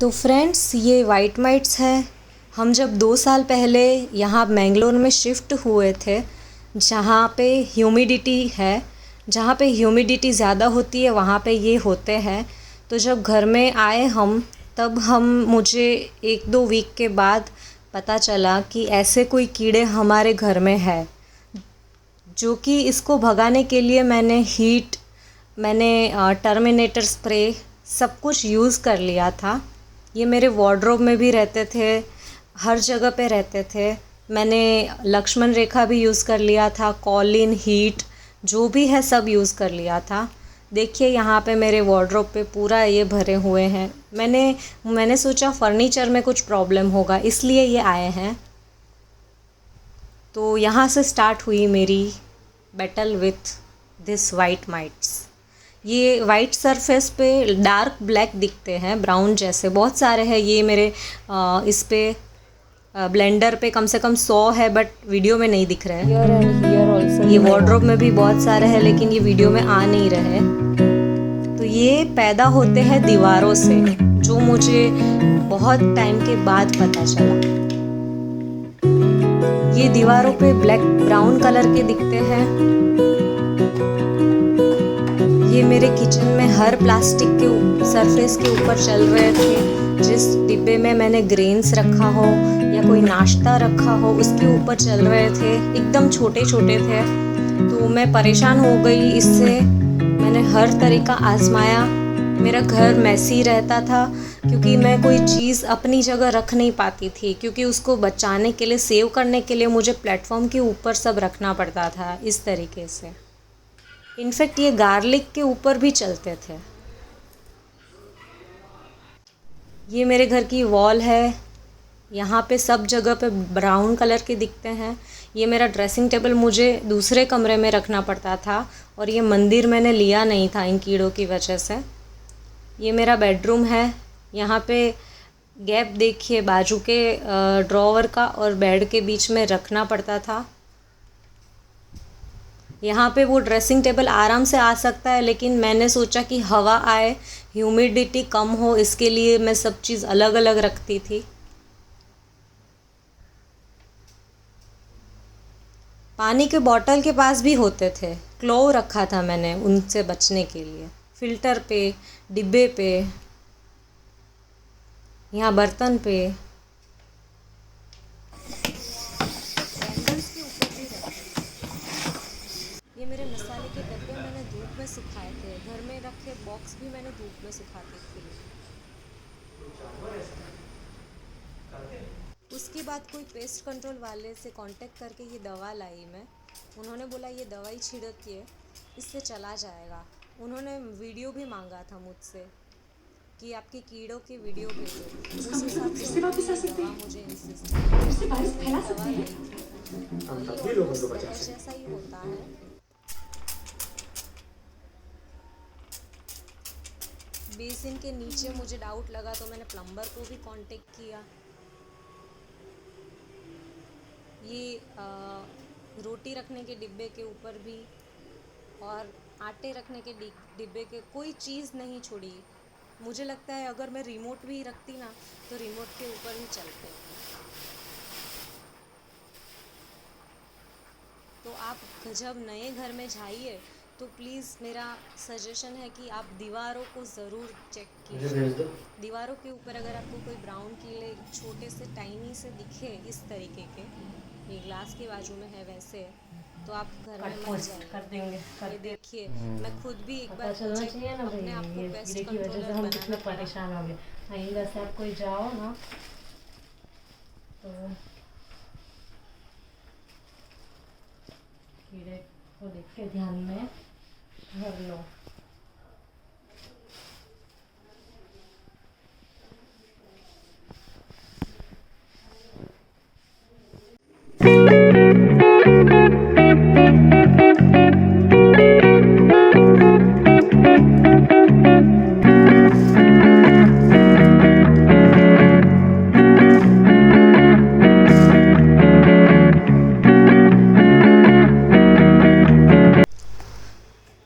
तो फ्रेंड्स, ये white mites है। हम जब 2 साल पहले यहाँ मैंगलोर में शिफ्ट हुए थे, जहाँ पे ह्यूमिडिटी है, जहाँ पे ह्यूमिडिटी ज़्यादा होती है वहाँ पे ये होते हैं। तो जब घर में आए हम, तब मुझे 1-2 वीक के बाद पता चला कि ऐसे कोई कीड़े हमारे घर में है, जो कि इसको भगाने के लिए मैंने टर्मिनेटर स्प्रे सब कुछ यूज़ कर लिया था। ये मेरे वार्डरोब में भी रहते थे, हर जगह पे रहते थे। मैंने लक्ष्मण रेखा भी यूज़ कर लिया था, कॉलिन, हीट, जो भी है सब यूज़ कर लिया था। देखिए यहाँ पे मेरे वार्डरोब पे पूरा ये भरे हुए हैं। मैंने सोचा फर्नीचर में कुछ प्रॉब्लम होगा, इसलिए ये आए हैं। तो यहाँ से स्टार्ट हुई मेरी battle with this white mites. ये वाइट सरफेस पे डार्क ब्लैक दिखते हैं, ब्राउन जैसे बहुत सारे हैं। ये मेरे इस पे ब्लेंडर पे कम से कम 100 है, बट वीडियो में नहीं दिख रहे हैं। ये वार्डरोब में भी बहुत सारे हैं, लेकिन ये वीडियो में आ नहीं रहे। तो ये पैदा होते हैं दीवारों से, जो मुझे बहुत टाइम के बाद पता चला। ये दीवारों पे ब्लैक ब्राउन कलर के दिखते हैं। ये मेरे किचन में हर प्लास्टिक के सरफेस के ऊपर चल रहे थे। जिस डिब्बे में मैंने ग्रेन्स रखा हो या कोई नाश्ता रखा हो, उसके ऊपर चल रहे थे। एकदम छोटे छोटे थे। तो मैं परेशान हो गई इससे। मैंने हर तरीका आजमाया। मेरा घर मैसी रहता था, क्योंकि मैं कोई चीज़ अपनी जगह रख नहीं पाती थी, क्योंकि उसको बचाने के लिए, सेव करने के लिए मुझे प्लेटफॉर्म के ऊपर सब रखना पड़ता था, इस तरीके से। इनफैक्ट ये गार्लिक के ऊपर भी चलते थे। ये मेरे घर की वॉल है। यहाँ पे सब जगह पे ब्राउन कलर के दिखते हैं। ये मेरा ड्रेसिंग टेबल मुझे दूसरे कमरे में रखना पड़ता था, और ये मंदिर मैंने लिया नहीं था इन कीड़ों की वजह से। ये मेरा बेडरूम है। यहाँ पे गैप देखिए, बाजू के ड्रॉवर का और बेड के बीच में रखना पड़ता था। यहाँ पे वो ड्रेसिंग टेबल आराम से आ सकता है, लेकिन मैंने सोचा कि हवा आए, ह्यूमिडिटी कम हो, इसके लिए मैं सब चीज़ अलग अलग रखती थी। पानी के बॉटल के पास भी होते थे। क्लो रखा था मैंने उनसे बचने के लिए। फिल्टर पे, डिब्बे पे, यहाँ बर्तन पे, कैंडल्स के ऊपर भी रखे। ये मेरे मसाले के डब्बे मैंने धूप में सुखाए थे। घर में रखे बॉक्स भी मैंने धूप में सुखाती थी। उसके बाद कोई पेस्ट कंट्रोल वाले से कांटेक्ट करके ये दवा लाई मैं। उन्होंने बोला ये दवाई छिड़किए, इससे चला जाएगा। उन्होंने वीडियो भी मांगा था मुझसे कि आपके कीड़ों के वीडियो भेजो। उस हिसाब से उन्होंने ये दवा मुझे इंसिस्ट किया। तो मैं ये दवा लाई थी। ये ऑलमोस्ट दवा जैसा ही होता है। बेसिन के नीचे मुझे डाउट लगा, तो मैंने प्लम्बर को भी कांटेक्ट किया। ये रोटी रखने के डिब्बे के ऊपर भी, और आटे रखने के डिब्बे के, कोई चीज़ नहीं छोड़ी। मुझे लगता है अगर मैं रिमोट भी रखती ना, तो रिमोट के ऊपर ही चलते। तो आप जब नए घर में जाइए, तो प्लीज़ मेरा सजेशन है कि आप दीवारों को ज़रूर चेक कीजिए। दीवारों के ऊपर अगर आपको कोई ब्राउन कीड़े छोटे से टाइनी से दिखे, इस तरीके के, ये ग्लास के बाजू में है वैसे, तो आप घर में मत जाइए। ये देखिए, मैं खुद भी एक बार अपने आप को पेस्ट कंट्रोलर बनाना परेशान हो गए। कहीं वैसे आप कोई जाओ ना, तो कीड़े को देख के ध्यान में भर लो।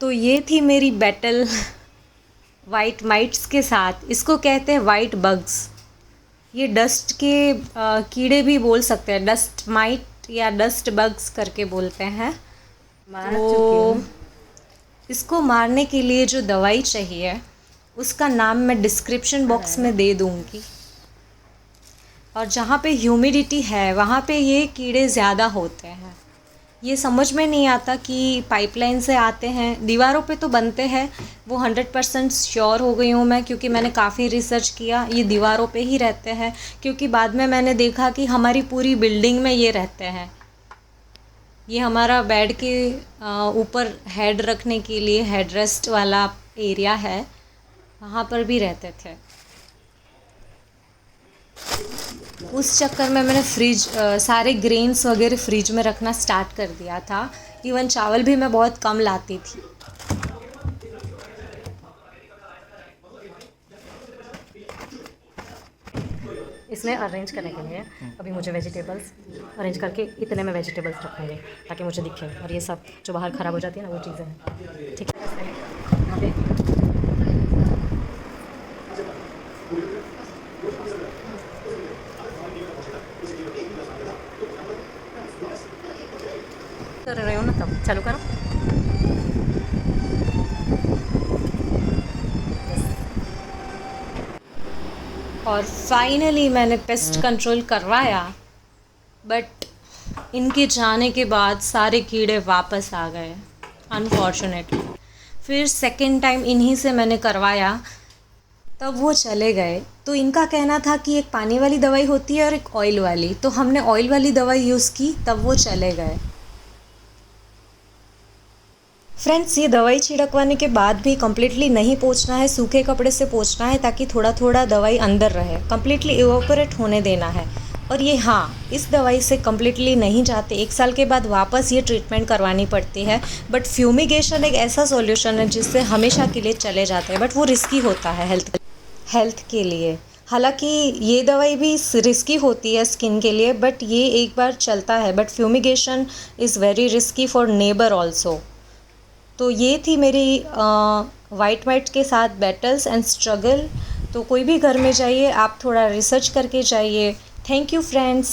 तो ये थी मेरी बैटल वाइट माइट्स के साथ। इसको कहते हैं वाइट बग्स। ये डस्ट के कीड़े भी बोल सकते हैं, डस्ट माइट या डस्ट बग्स करके बोलते हैं। तो इसको मारने के लिए जो दवाई चाहिए उसका नाम मैं डिस्क्रिप्शन बॉक्स में दे दूँगी। और जहाँ पे ह्यूमिडिटी है वहाँ पे ये कीड़े ज़्यादा होते हैं। ये समझ में नहीं आता कि पाइपलाइन से आते हैं, दीवारों पे तो बनते हैं, वो 100% श्योर हो गई हूँ मैं, क्योंकि मैंने काफ़ी रिसर्च किया। ये दीवारों पे ही रहते हैं, क्योंकि बाद में मैंने देखा कि हमारी पूरी बिल्डिंग में ये रहते हैं। ये हमारा बेड के ऊपर हेड रखने के लिए हेड रेस्ट वाला एरिया है, वहाँ पर भी रहते थे। उस चक्कर में मैंने सारे ग्रेन्स वगैरह फ्रिज में रखना स्टार्ट कर दिया था। इवन चावल भी मैं बहुत कम लाती थी। इसमें अरेंज करने के लिए अभी मुझे वेजिटेबल्स अरेंज करके इतने में वेजिटेबल्स रखेंगे ताकि मुझे दिखे, और ये सब जो बाहर ख़राब हो जाती है ना वो चीज़ें हैं। ठीक है, यहाँ पे कर रहे हो ना, तब चालू करो। और फाइनली मैंने पेस्ट कंट्रोल करवाया, बट इनके जाने के बाद सारे कीड़े वापस आ गए अनफॉर्चुनेटली। फिर सेकंड टाइम इन्हीं से मैंने करवाया, तब वो चले गए। तो इनका कहना था कि एक पानी वाली दवाई होती है और एक ऑयल वाली, तो हमने ऑयल वाली दवाई यूज़ की, तब वो चले गए। फ्रेंड्स, ये दवाई छिड़कवाने के बाद भी कम्प्लीटली नहीं पोंछना है, सूखे कपड़े से पोंछना है ताकि थोड़ा थोड़ा दवाई अंदर रहे, कम्प्लीटली इवोपोरेट होने देना है। और ये इस दवाई से कम्प्लीटली नहीं जाते, 1 साल के बाद वापस ये ट्रीटमेंट करवानी पड़ती है। बट फ्यूमिगेशन एक ऐसा सॉल्यूशन है जिससे हमेशा के लिए चले जाते हैं, बट वो रिस्की होता है हेल्थ के लिए। हालांकि ये दवाई भी रिस्की होती है स्किन के लिए, बट ये एक बार चलता है। But fumigation is very risky for neighbour also. तो ये थी मेरी वाइट माइट्स के साथ बैटल्स एंड स्ट्रगल। तो कोई भी घर में जाइए, आप थोड़ा रिसर्च करके जाइए। Thank you friends.